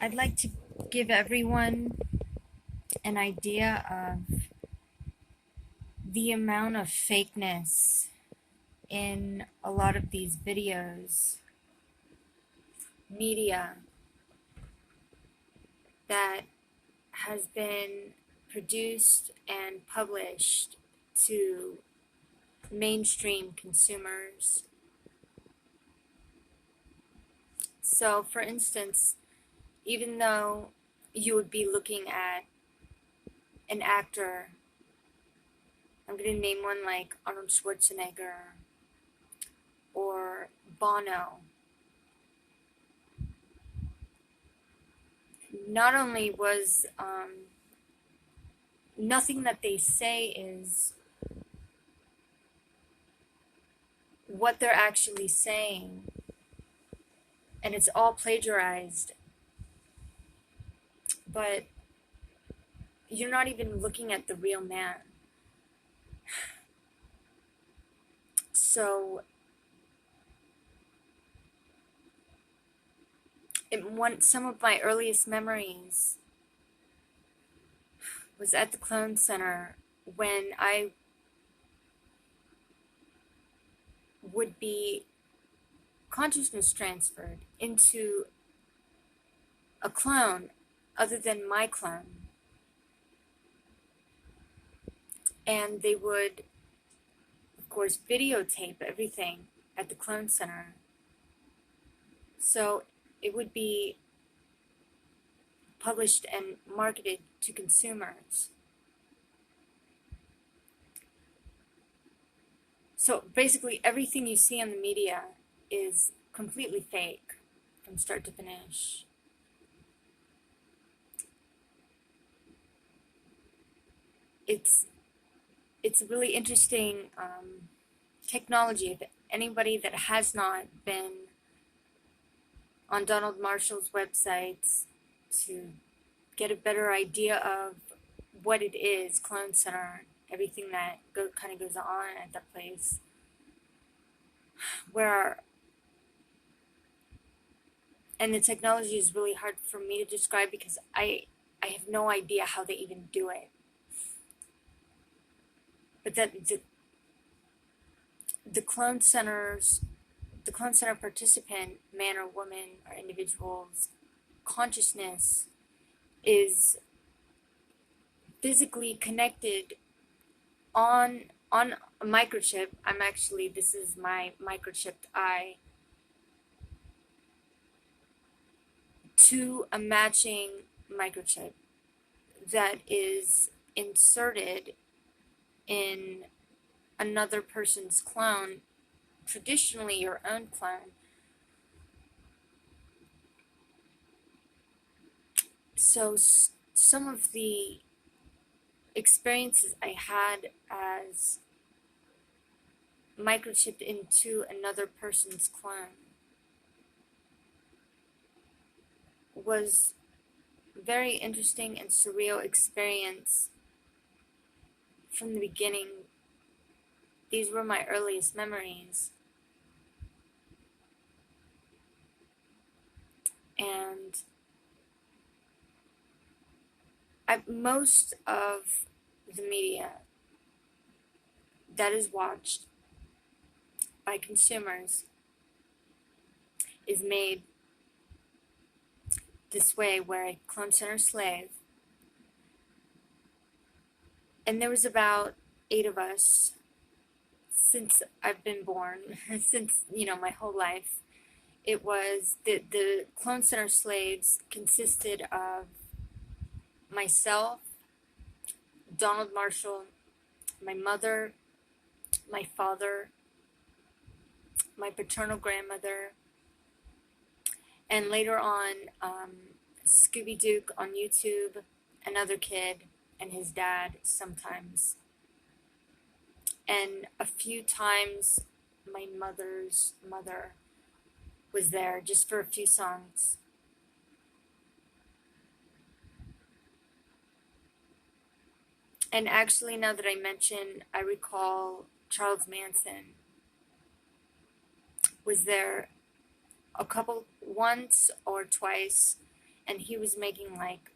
I'd like to give everyone an idea of the amount of fakeness in a lot of these videos, media that has been produced and published to mainstream consumers. So, for instance, even though you would be looking at an actor, I'm going to name one like Arnold Schwarzenegger or Bono. Not only was nothing that they say is what they're actually saying, and it's all plagiarized, but you're not even looking at the real man. So some of my earliest memories was at the Clone Center when I would be consciousness transferred into a clone other than my clone. And they would, of course, videotape everything at the Clone Center. So it would be published and marketed to consumers. So basically everything you see on the media is completely fake from start to finish. It's a really interesting technology. If anybody that has not been on Donald Marshall's websites to get a better idea of what it is, Clone Center, everything that kind of goes on at that place, and the technology is really hard for me to describe because I have no idea how they even do it. But that the Clone Center participant, man or woman or individual's consciousness is physically connected on a microchip. This is my microchipped eye, to a matching microchip that is inserted in another person's clone, traditionally your own clone. So some of the experiences I had as microchipped into another person's clone was very interesting and surreal experience from the beginning. These were my earliest memories. And most of the media that is watched by consumers is made this way, where a Clone Center slave, and there was about 8 of us since I've been born, since, my whole life. It was the Clone Center slaves consisted of myself, Donald Marshall, my mother, my father, my paternal grandmother, and later on, Scooby Duke on YouTube, another kid, and his dad sometimes. And a few times my mother's mother was there just for a few songs. And actually, now that I mention, I recall Charles Manson was there once or twice, and he was making like,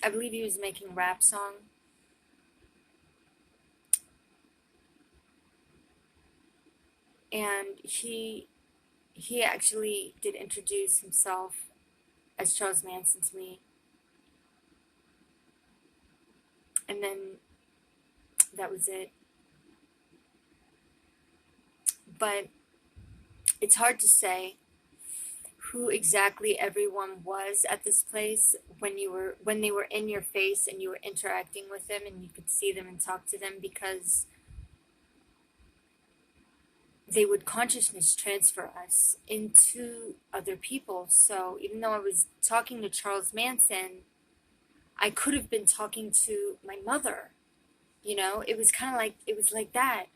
I believe he was making rap song. And he actually did introduce himself as Charles Manson to me. And then that was it. But it's hard to say who exactly everyone was at this place when they were in your face and you were interacting with them and you could see them and talk to them, because they would consciousness transfer us into other people. So even though I was talking to Charles Manson, I could have been talking to my mother. You know, it was kind of like, it was like that.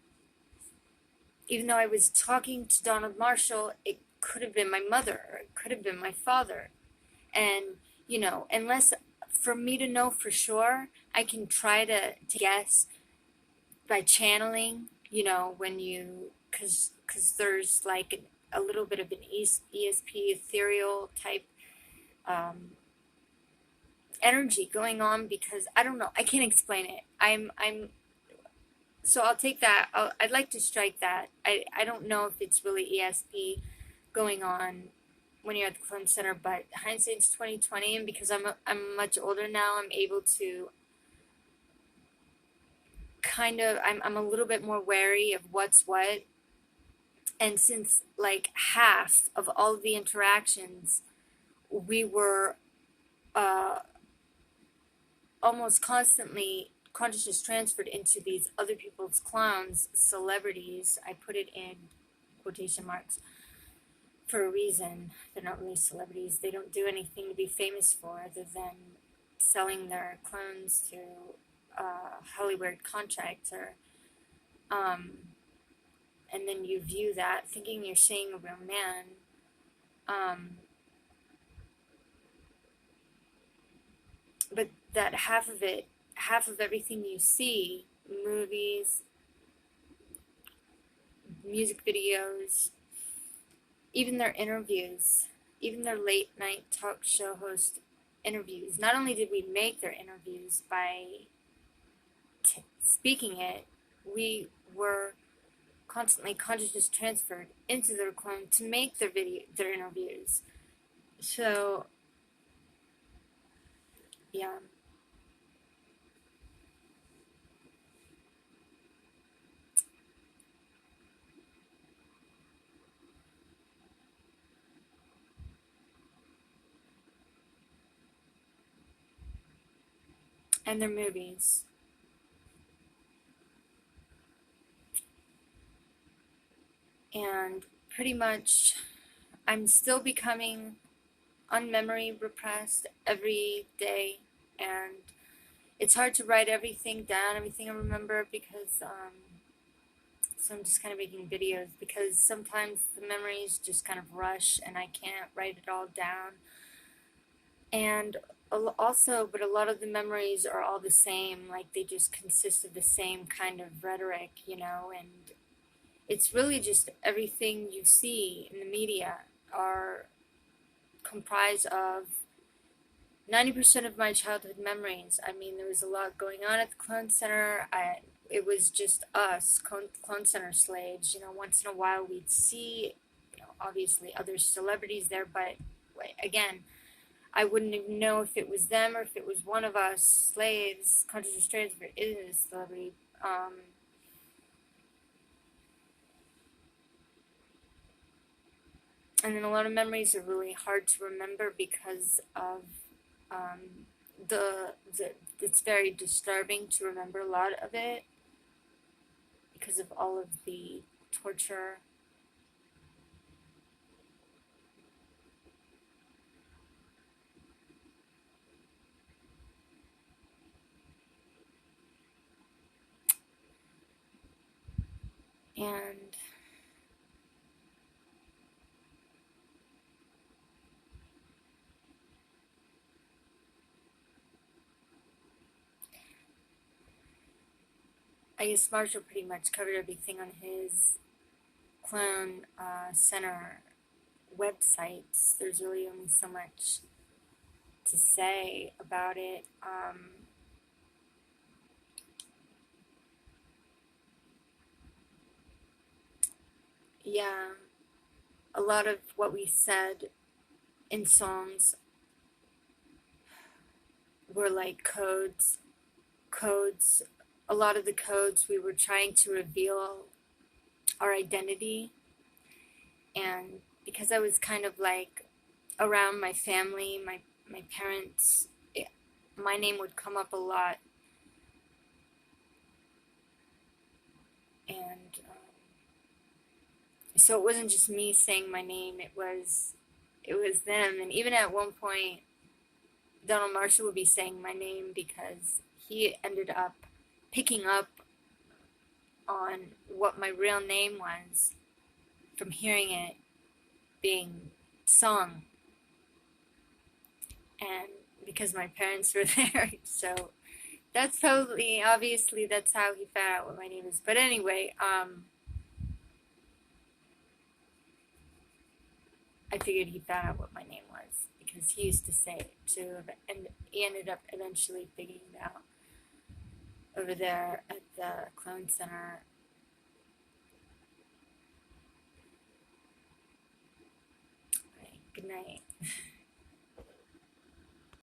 Even though I was talking to Donald Marshall, it could have been my mother, or it could have been my father. And, you know, unless for me to know for sure, I can try to guess by channeling, you know, when you, because there's like a little bit of an ESP, ethereal type energy going on, because I don't know, I can't explain it. So I'll take that. I'd like to strike that. I don't know if it's really ESP going on when you're at the Clone Center, but hindsight's 2020, and because I'm much older now, I'm able to kind of, I'm a little bit more wary of what's what. And since like half of all of the interactions, we were uh, almost constantly consciousness transferred into these other people's clowns, celebrities. I put it in quotation marks for a reason. They're not really celebrities. They don't do anything to be famous for other than selling their clones to Hollywood contractor. And then you view that thinking you're seeing a real man. But that half of it, half of everything you see, movies, music videos, even their interviews, even their late night talk show host interviews. Not only did we make their interviews by speaking it, we were constantly consciousness transferred into their clone to make their interviews. So, yeah. And their movies. And pretty much, I'm still becoming unmemory repressed every day, and it's hard to write everything down, everything I remember, because so I'm just kind of making videos, because sometimes the memories just kind of rush and I can't write it all down. And also, but a lot of the memories are all the same, like they just consist of the same kind of rhetoric, you know, and it's really just everything you see in the media are comprised of 90% of my childhood memories. I mean, there was a lot going on at the Clone Center. It was just us, Clone Center slaves. You know, once in a while we'd see, you know, obviously other celebrities there, but again, I wouldn't even know if it was them or if it was one of us slaves. Consciousness transfer isn't a celebrity. And then a lot of memories are really hard to remember because of um, the it's very disturbing to remember a lot of it because of all of the torture. And I guess Marshall pretty much covered everything on his Clone Center websites. There's really only so much to say about it. Yeah, a lot of what we said in songs were like codes. A lot of the codes we were trying to reveal our identity, and because I was kind of like around my family, my parents, my name would come up a lot, and so it wasn't just me saying my name; it was them. And even at one point, Donald Marshall would be saying my name because he ended up picking up on what my real name was from hearing it being sung, and because my parents were there, so that's probably, obviously, that's how he found out what my name is. But anyway, I figured he found out what my name was because he used to say it too, and he ended up eventually figuring it out over there at the Clone Center. Right, good night.